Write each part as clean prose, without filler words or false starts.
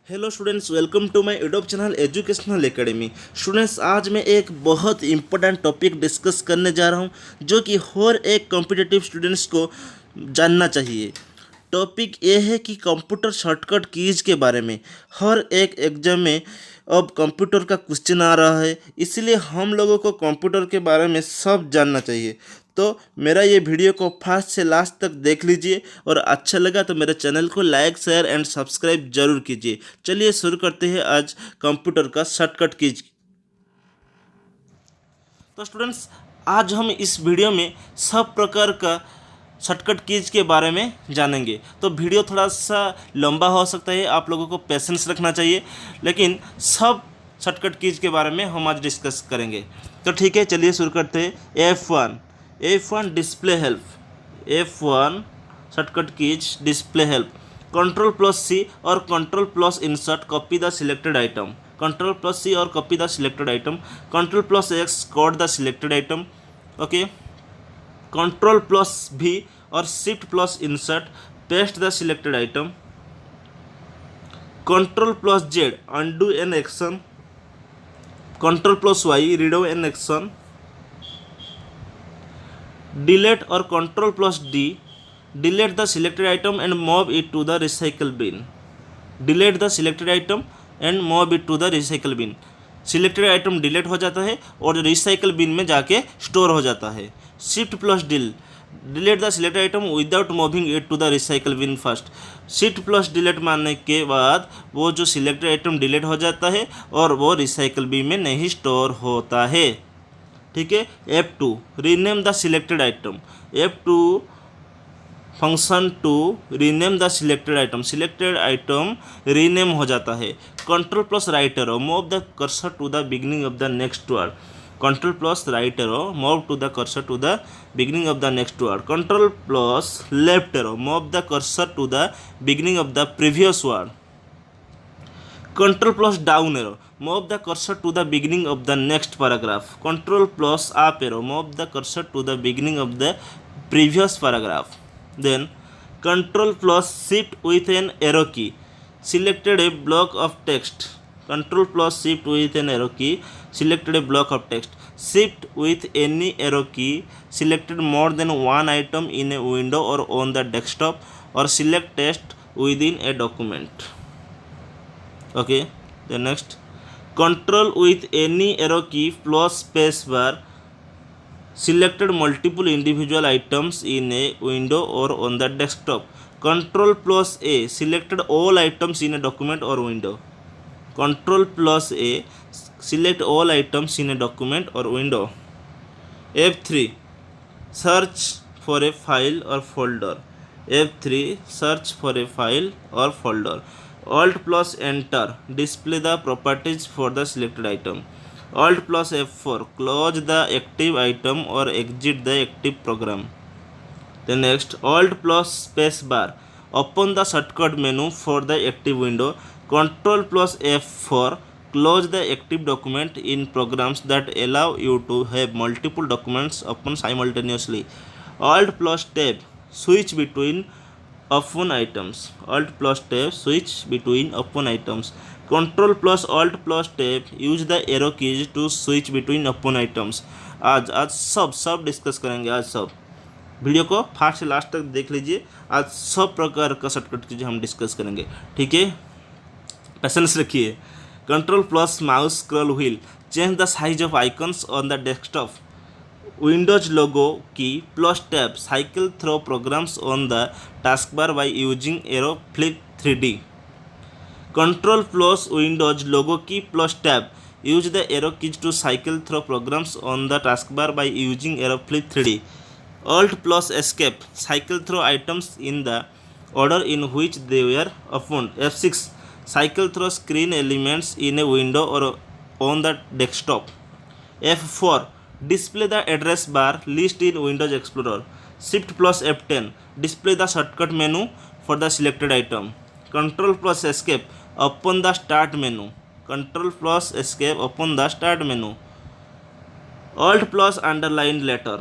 Hello students, welcome to my YouTube channel educational academy. Students, आज मैं एक बहुत इंपॉर्टेंट टॉपिक डिस्कस करने जा रहा हूं जो कि हर एक कॉम्पिटिटिव स्टूडेंट्स को जानना चाहिए। टॉपिक ये है कि कंप्यूटर शॉर्टकट कीज के बारे में। हर एक एग्जाम में अब कंप्यूटर का क्वेश्चन आ रहा है, इसलिए हम लोगों को कंप्यूटर के बारे में सब जानना चाहिए। तो मेरा ये वीडियो को फर्स्ट से लास्ट तक देख लीजिए और अच्छा लगा तो मेरे चैनल को लाइक शेयर एंड सब्सक्राइब जरूर कीजिए। चलिए शुरू करते हैं आज कंप्यूटर का शॉर्टकट कीज। तो स्टूडेंट्स, आज हम इस वीडियो में सब प्रकार का शॉर्टकट कीज के बारे में जानेंगे। तो वीडियो थोड़ा सा लंबा हो सकता है, आप लोगों को पेशेंस रखना चाहिए, लेकिन सब शॉर्टकट कीज के बारे में हम आज डिस्कस करेंगे। तो ठीक है, चलिए शुरू करते हैं। F1 display help. F1 shortcut keys display help. Control plus C or control plus insert copy the selected item. Control plus C और copy the selected item. Control plus X cut the selected item. Okay. Control plus V और shift plus insert paste the selected item. Control plus Z undo an action. Control plus Y redo an action. Delete और control plus D delete the selected item and move it to the recycle bin. Delete the selected item and move it to the recycle bin. Selected item delete हो जाता है और recycle bin में जाके store हो जाता है। Shift plus delete the selected item without moving it to the recycle bin first. Shift plus delete मारने के बाद वो जो सिलेक्टेड आइटम डिलीट हो जाता है और वो रिसाइकल बिन में नहीं स्टोर होता है। ठीक है। F2 rename the selected item. F2 function to rename the selected item. Selected item rename हो जाता है। Control plus right arrow move the cursor to the beginning of the next word. Control plus right arrow move to the cursor to the beginning of the next word. Control plus left arrow move the cursor to the beginning of the previous word. Control plus down arrow move the cursor to the beginning of the next paragraph. Control plus up arrow move the cursor to the beginning of the previous paragraph. Then Control plus shift with an arrow key selected a block of text. Control plus shift with an arrow key selected a block of text. Shift with any arrow key selected more than one item in a window or on the desktop, or select text within a document. Okay, then next, control with any arrow key plus space bar selected multiple individual items in a window or on the desktop. Control plus A selected all items in a document or window. Control plus A select all items in a document or window. F3 search for a file or folder. F3 search for a file or folder. Alt plus enter display the properties for the selected item. Alt plus F4 close the active item or exit the active program. Then next, Alt plus space bar open the shortcut menu for the active window. Control plus F4 close the active document in programs that allow you to have multiple documents open simultaneously. Alt plus tab switch between open items. Alt plus tab switch between open items. Control plus Alt plus tab use the arrow keys to switch between open items. आज सब discuss करेंगे। आज सब video को first से last तक देख लीजिए। आज सब प्रकार का शॉर्टकट चीज़ें हम डिस्कस करेंगे। ठीक है, पेशेंस रखिए। Control plus mouse scroll wheel change the size of icons on the desktop. Windows logo key plus tab cycle through programs on the taskbar by using arrow flip 3D. Control plus Windows logo key plus tab use the arrow keys to cycle through programs on the taskbar by using arrow flip 3D. Alt plus escape cycle through items in the order in which they were opened. F6 cycle through screen elements in a window or on the desktop. F4 display the address bar list in Windows Explorer. Shift plus F10 display the shortcut menu for the selected item. Control plus escape open the start menu. Control plus escape open the start menu. Alt plus underline letter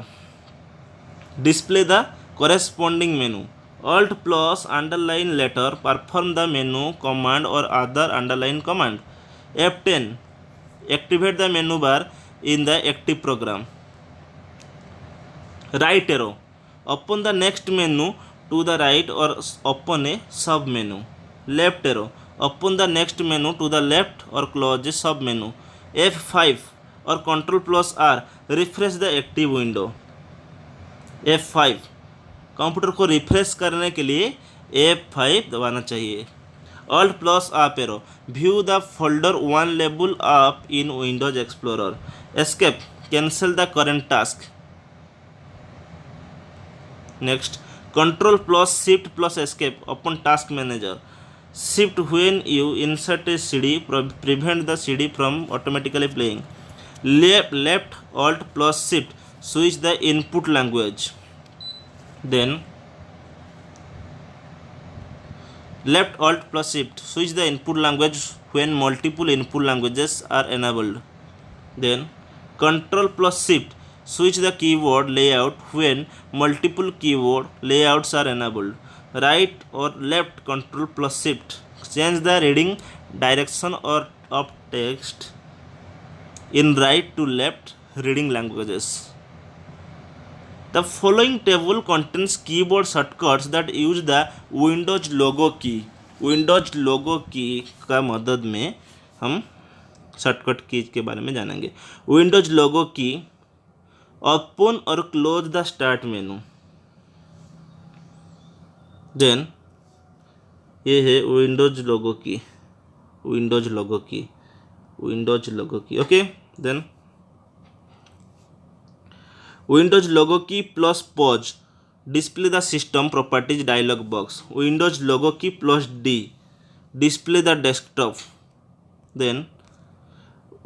display the corresponding menu. Alt plus underline letter perform the menu command or other underline command. F10 activate the menu bar in the active program. Right arrow open the next menu to the right or open a sub menu. Left arrow open the next menu to the left or close a sub menu. F5 और Ctrl plus R refresh the active window. F5 computer को refresh करने के लिए F5 दबाना चाहिए. Alt plus up arrow view the folder one level up in Windows Explorer. Escape cancel the current task. Next Ctrl plus Shift plus Escape open task manager. Shift when you insert a CD prevent the CD from automatically playing. Left Alt plus Shift switch the input language. Then left Alt plus Shift switch the input language when multiple input languages are enabled. Then Ctrl plus Shift switch the keyboard layout when multiple keyboard layouts are enabled. Right or left Ctrl plus Shift change the reading direction or of text in right to left reading languages. The following table contains keyboard shortcuts that use the Windows logo key. Windows logo key का मदद में हम shortcut keys के बारे में जानेंगे. Windows logo key open और close the start menu. Then ये है विंडोज लोगो की. विंडोज लोगो की. Okay. Then Windows logo key plus pause display the system properties dialog box. Windows logo key plus D display the desktop. Then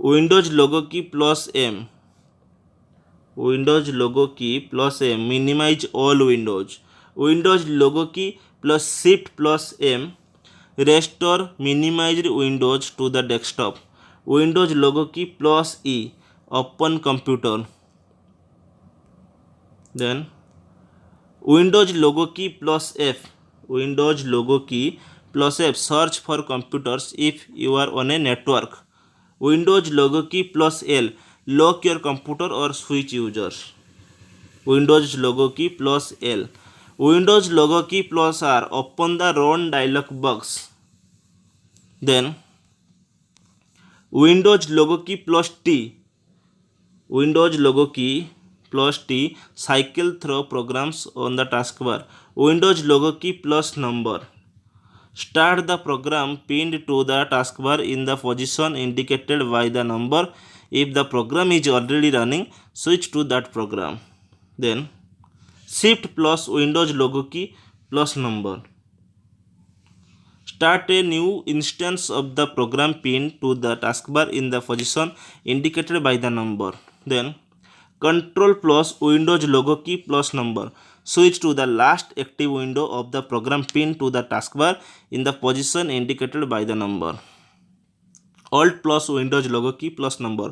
Windows logo key plus M. Windows logo key plus M minimize all windows. Windows logo key plus shift plus M restore minimized windows to the desktop. Windows logo key plus E open computer. Then Windows logo key plus F. Windows logo key plus F search for computers if you are on a network. Windows logo key plus L lock your computer or switch users. Windows logo key plus L. Windows logo key plus R open the run dialog box. Then Windows logo key plus T. Windows logo key plus T cycle through programs on the task bar. Windows logo key plus number start the program pinned to the taskbar in the position indicated by the number. If the program is already running, switch to that program. Then Shift plus Windows logo key plus number. Start a new instance of the program pinned to the taskbar in the position indicated by the number. Then Control plus Windows logo key plus number. Switch to the last active window of the program pinned to the taskbar in the position indicated by the number. Alt plus Windows logo key plus number.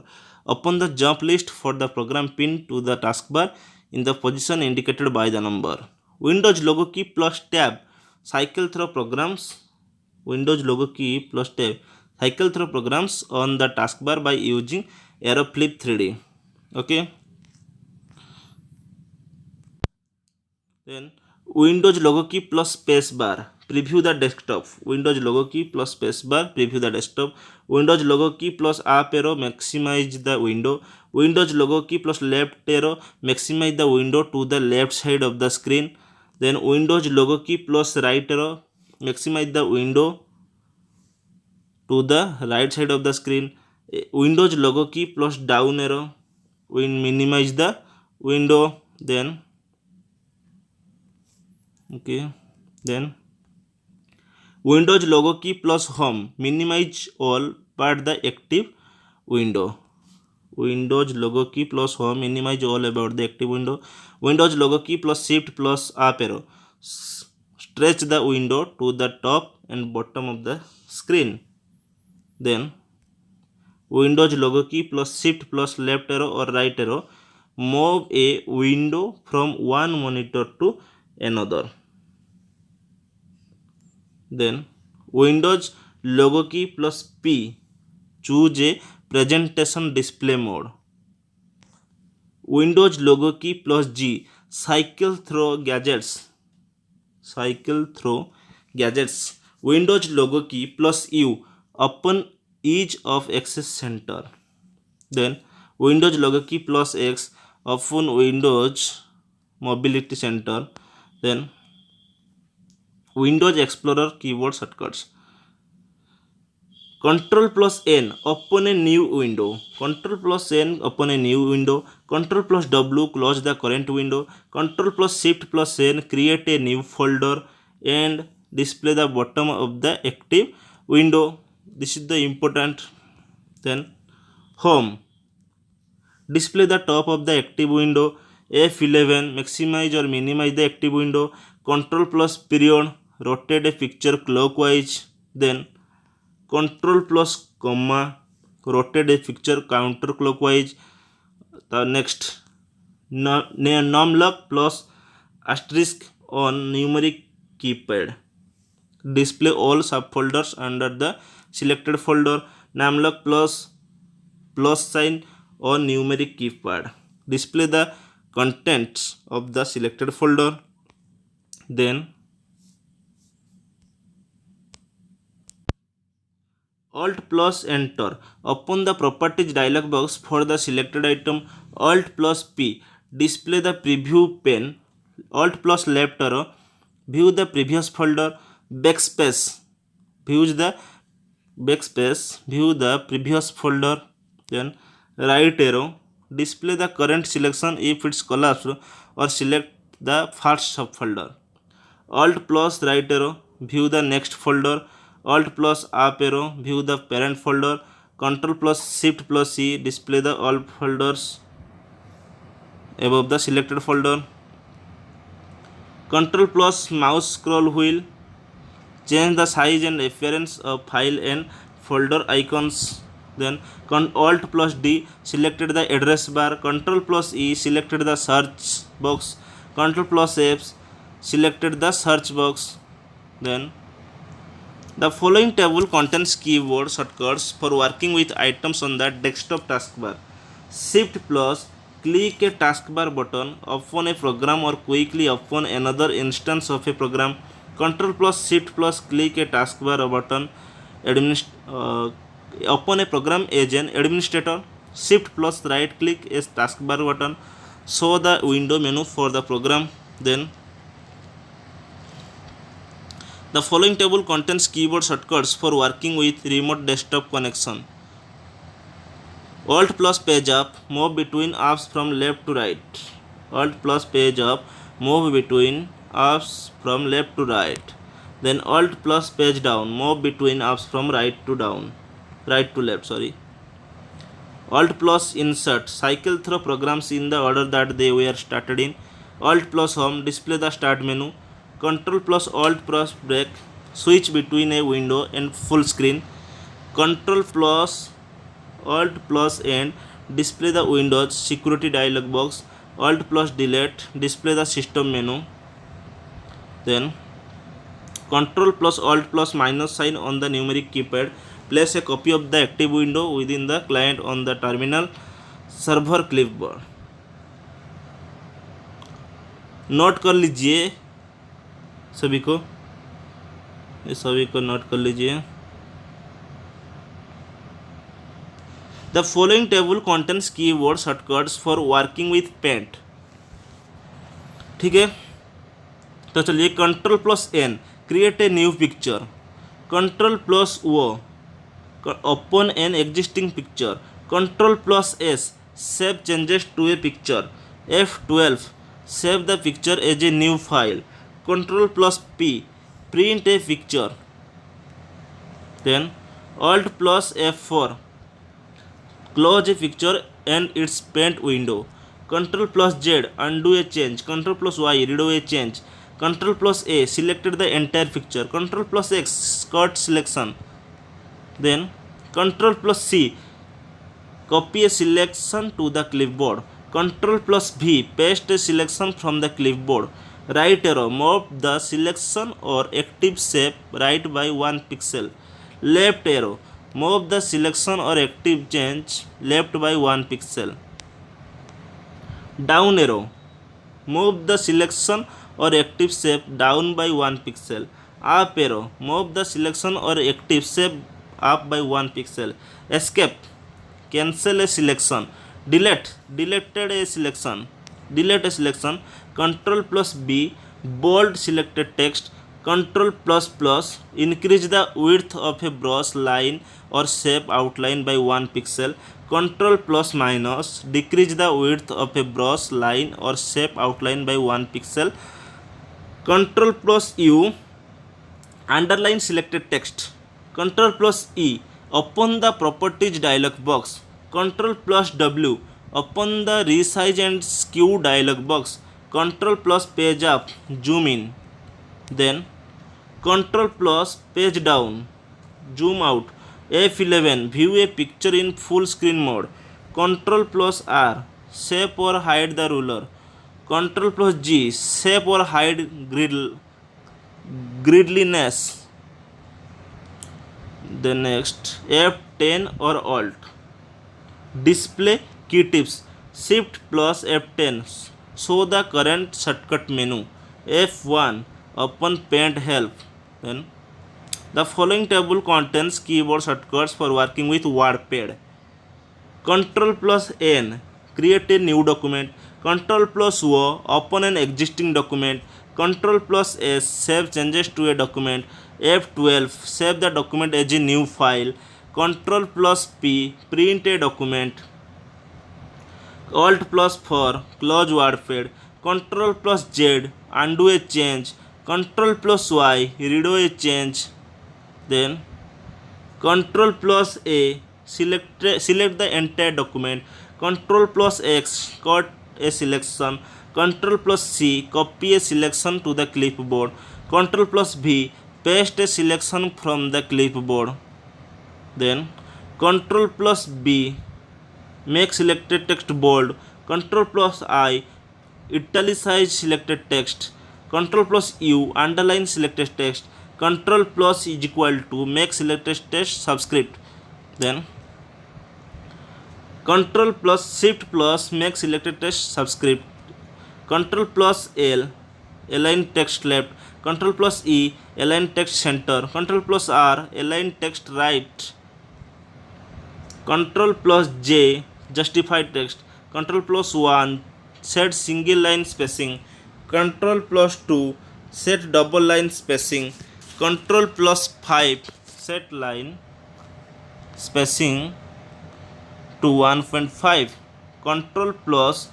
Open the jump list for the program pinned to the taskbar in the position indicated by the number. Windows logo key plus tab. Cycle through programs. Windows logo key plus tab. Cycle through programs on the taskbar by using arrow flip 3D. Okay. Then Windows logo key plus space bar. Preview the desktop. Windows logo key plus space bar. Preview the desktop. Windows logo key plus up arrow maximize the window. Windows logo key plus left arrow maximize the window to the left side of the screen. Then Windows logo key plus right arrow maximize the window to the right side of the screen. Windows logo key plus down arrow minimize the window. Then Windows logo key plus home minimize all but the active window. Windows logo key plus home minimize all about the active window. Windows logo key plus shift plus up arrow stretch the window to the top and bottom of the screen. Then Windows logo key plus shift plus left arrow or right arrow move a window from one monitor to another. Then Windows logo key plus P, choose a presentation display mode. Windows logo key plus G, cycle through gadgets. Windows logo key plus U, open ease of access center. Then Windows logo key plus X, open Windows mobility center. Then Windows Explorer keyboard shortcuts. Control plus N, open a new window. Control plus N, open a new window. Control plus W, close the current window. Control plus Shift plus N, create a new folder and display the bottom of the active window. This is the important. Then Home, display the top of the active window. F11, maximize or minimize the active window. Control plus period, rotate a picture clockwise. Then Control plus comma, rotate a picture counterclockwise. The next numlock plus asterisk on numeric keypad, display all subfolders under the selected folder. Numlock plus sign on numeric keypad, display the contents of the selected folder. Then Alt plus Enter, open the properties dialog box for the selected item. Alt plus P, display the preview pane. Alt plus left arrow, view the previous folder. Backspace, view the previous folder. Then right arrow, display the current selection if it's collapsed, or select the first subfolder. Alt plus right arrow, view the next folder. Alt plus up arrow, view the parent folder. Control plus Shift plus C, display the all folders above the selected folder. Control plus mouse scroll wheel, change the size and appearance of file and folder icons. Then Alt plus D, selected the address bar. Control plus E, selected the search box. Control plus F, selected the search box. Then the following table contains keyboard shortcuts for working with items on the desktop taskbar. Shift plus click a taskbar button, open a program or quickly open another instance of a program. Control plus Shift plus click a taskbar button, open a program as an administrator. Shift plus right click a taskbar button, show the window menu for the program. Then the following table contains keyboard shortcuts for working with remote desktop connection. Alt plus page up, move between apps from left to right. Alt plus page up, move between apps from left to right. Then Alt plus page down, move between apps from right to left. Alt plus insert, cycle through programs in the order that they were started in. Alt plus home, display the start menu. Control plus Alt plus break, switch between a window and full screen. Control plus Alt plus end, display the Windows security dialog box. Alt plus delete, display the system menu. Then Control plus Alt plus minus sign on the numeric keypad, place a copy of the active window within the client on the terminal server clipboard. Note कर लीजिए सभी को note कर लीजिए. The following table contains keyboard shortcuts for working with paint. ठीक है, तो चलिए control plus N, create a new picture. Control plus O, open an existing picture. Control plus S, save changes to a picture. F12, save the picture as a new file. Control plus P, print a picture. Then Alt plus F4, close a picture and its paint window. Control plus Z, undo a change. Control plus Y, redo a change. Control plus A, selected the entire picture. Control plus X, cut selection. Then Control plus C, copy a selection to the clipboard. Control plus V, paste a selection from the clipboard. Right arrow, move the selection or active shape right by 1 pixel. Left arrow, move the selection or active change left by 1 pixel. Down arrow, move the selection or active shape down by 1 pixel. Up arrow, move the selection or active shape up by 1 pixel. Escape, cancel a selection. Deleted a selection. Delete a selection. Control plus B, bold selected text. Control plus plus, increase the width of a brush line or shape outline by 1 pixel. Control plus minus, decrease the width of a brush line or shape outline by 1 pixel. Control plus U, underline selected text. Control plus E, open the properties dialog box. Control plus W, open the resize and skew dialog box. Control plus page up, zoom in. Then Control plus page down, zoom out. F11, view a picture in full screen mode. Control plus R, shape or hide the ruler. Control plus G, shape or hide gridliness. The next, F10 or Alt. Display key tips. Shift plus F10, show the current shortcut menu. F1, open paint help. Then the following table contains keyboard shortcuts for working with WordPad. Control plus N, create a new document. Control plus O, open an existing document. Control plus S, save changes to a document. F12, save the document as a new file. Control plus P, print a document. Alt plus 4, close WordPad. Control plus Z, undo a change. Control plus Y, redo a change. Then Control plus A, select the entire document. Control plus X, cut a selection. Control plus C, copy a selection to the clipboard. Control plus V, paste a selection from the clipboard. Then Control plus B, make selected text bold. Control plus I, italicize selected text. Control plus U, underline selected text. Control plus is equal to, make selected text subscript. Then Control plus Shift plus, make selected text subscript. Control plus L, align text left. Control plus E, align text center. Control plus R, align text right. Control plus J, justify text. Control plus 1, set single line spacing. Control plus 2, set double line spacing. Control plus 5, set line spacing to 1.5. Control plus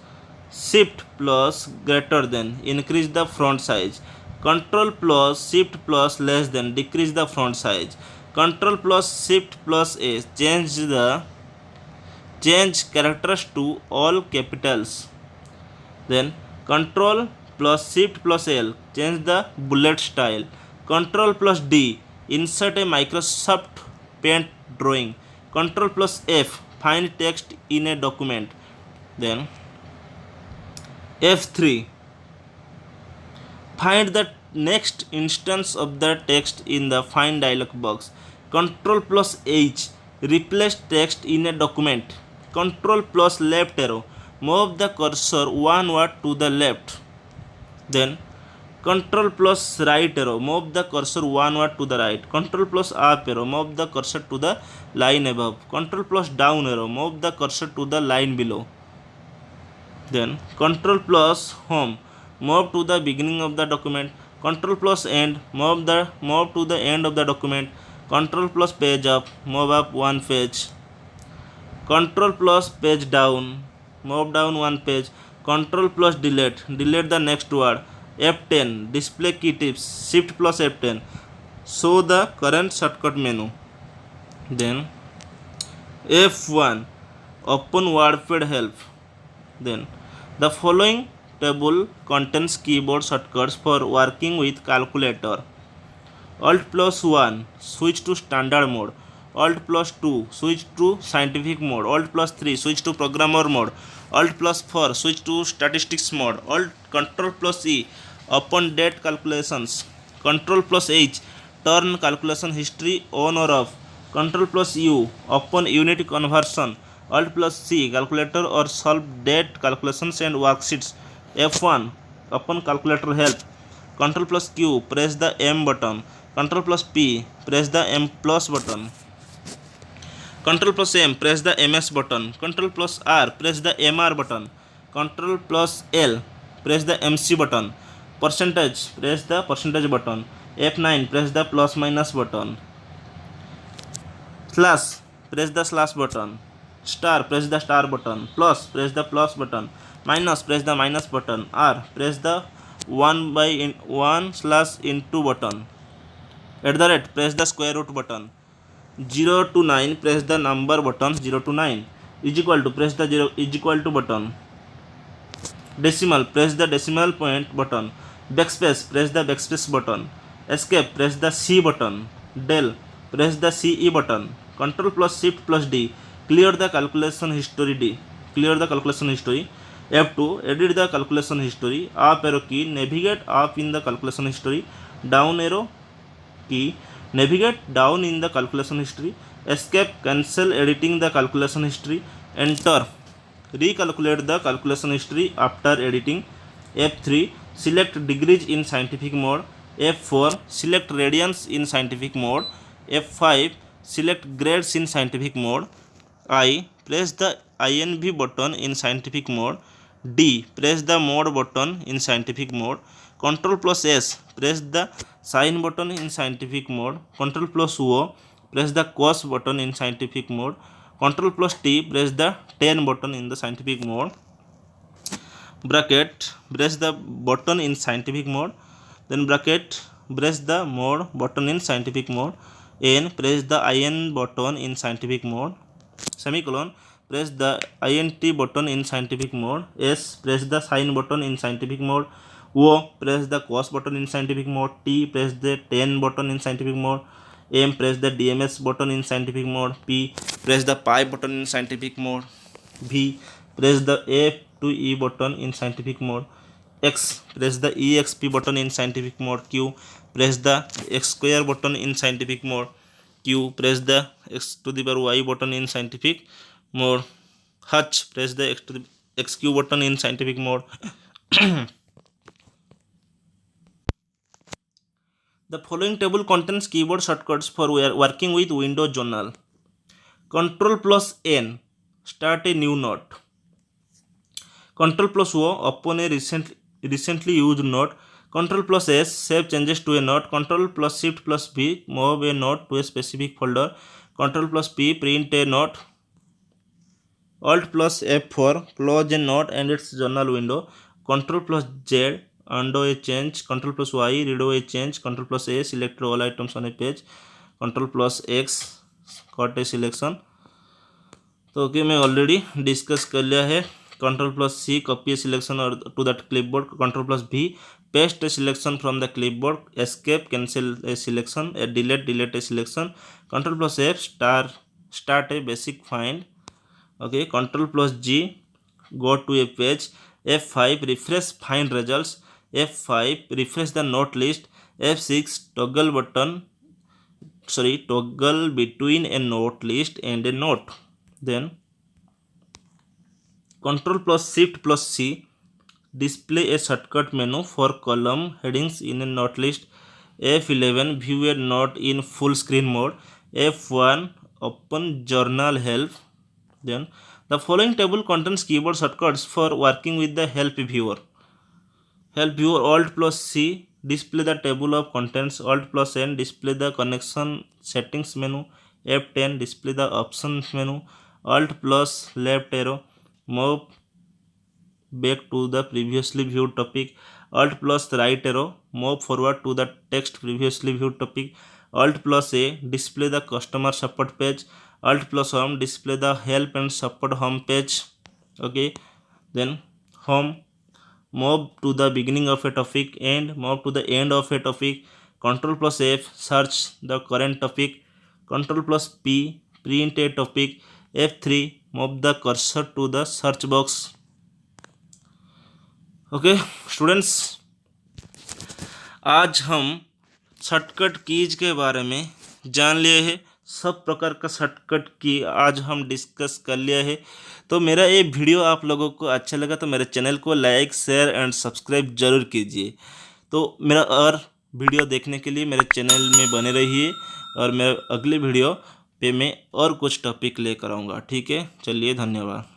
Shift plus greater than, increase the font size. Control plus Shift plus less than, decrease the font size. Control plus Shift plus A, change characters to all capitals. Then Control plus Shift plus L, change the bullet style. Control plus D, insert a Microsoft Paint drawing. Control plus F, find text in a document. Then F3, find the next instance of the text in the find dialog box. Control plus H, replace text in a document. Control plus left arrow, move the cursor onward to the left. Then Control plus right arrow, move the cursor onward to the right. Control plus up arrow, move the cursor to the line above. Control plus down arrow, move the cursor to the line below. Then Control plus home, move to the beginning of the document. Control plus end, move to the end of the document. Control plus page up, move up one page. Control plus page down, move down one page. Control plus delete, delete the next word. F10, display key tips. Shift plus F10, show the current shortcut menu. Then F1, open WordPad help. Then the following table contains keyboard shortcuts for working with calculator. Alt plus 1, switch to standard mode. Alt plus 2, switch to scientific mode. Alt plus 3, switch to programmer mode. Alt plus 4, switch to statistics mode. Control plus E, open date calculations. Control plus H, turn calculation history on or off. Control plus U, open unit conversion. Alt plus C, calculator or solve date calculations and worksheets. F1, open calculator help. Control plus Q, press the M button. Control plus P, press the M plus button. Control plus M, press the MS button. Control plus R, press the MR button. Control plus L, press the MC button. Percentage, press the percentage button. F9, press the plus minus button. Slash, press the slash button. Star, press the star button. Plus, press the plus button. Minus, press the minus button. R, press the 1/1/into button. At the rate, press the square root button. 0 to 9, press the number button 0 to 9. Is equal to, press the 0 is equal to button. Decimal, press the decimal point button. Backspace, press the backspace button. Escape, press the C button. Del, press the CE button. Control plus Shift plus D, clear the calculation history. D, clear the calculation history. F2, edit the calculation history. Up arrow key, navigate up in the calculation history. Down arrow key, navigate down in the calculation history. Escape, cancel editing the calculation history. Enter, recalculate the calculation history after editing. F3, select degrees in scientific mode. F4, select radians in scientific mode. F5, select grades in scientific mode. I, press the INV button in scientific mode. D, press the mode button in scientific mode. Control plus S, press the sign button in scientific mode. Control plus O, press the cos button in scientific mode. Control plus T, press the tan button in the scientific mode. Bracket, press the button in scientific mode. Then bracket, press the mode button in scientific mode. N, press the IN button in scientific mode. Semicolon, press the INT button in scientific mode. S, press the sign button in scientific mode. O, press the cos button in scientific mode. T, press the tan button in scientific mode. M, press the DMS button in scientific mode. P, press the pi button in scientific mode. V, press the F to E button in scientific mode. X, press the EXP button in scientific mode. Q, press the X square button in scientific mode. Q, press the X to the power Y button in scientific mode. H, press the X to the XQ button in scientific mode. The following table contains keyboard shortcuts for working with Windows Journal. Control plus N, start a new note. Control plus O, open a recently used note. Control plus S, save changes to a note. Control plus Shift plus V, move a note to a specific folder. Control plus P, print a note. Alt plus F4, close a note and its journal window. Control plus Z, undo a change. Control plus Y, redo a change. Control plus A, select all items on a page. Control plus X, cut a selection. तो okay मैं already discuss कर लिया है. Control plus C, copy a selection और to that clipboard. Control plus V, paste a selection from the clipboard. Escape, cancel a selection. Delete a selection. Control plus F, start a basic find. Okay. Control plus G, go to a page. F5, refresh find results. F5, refresh the note list. F6, toggle between a note list and a note. Then Control plus Shift plus C, display a shortcut menu for column headings in a note list. F11, view a note in full screen mode. F1, open journal help. Then the following table contains keyboard shortcuts for working with the help viewer. Help viewer, Alt plus C, display the table of contents. Alt plus N, display the connection settings menu. F10, display the options menu. Alt plus left arrow, move back to the previously viewed topic. Alt plus right arrow, move forward to the text previously viewed topic. Alt plus A, display the customer support page. Alt plus home, display the help and support home page. Okay. Then home, move to the beginning of a topic and move to the end of a topic. Control plus F, search the current topic. Control plus P, print a topic. F3, move the cursor to the search box. Okay students, आज हम shortcut keys के बारे में जान लिए हैं। सब प्रकार का शॉर्टकट की आज हम डिस्कस कर लिया है। तो मेरा ये वीडियो आप लोगों को अच्छा लगा तो मेरे चैनल को लाइक शेयर एंड सब्सक्राइब जरूर कीजिए। तो मेरा और वीडियो देखने के लिए मेरे चैनल में बने रहिए और मेरे अगले वीडियो पे मैं और कुछ टॉपिक लेकर आऊँगा। ठीक है, चलिए, धन्यवाद।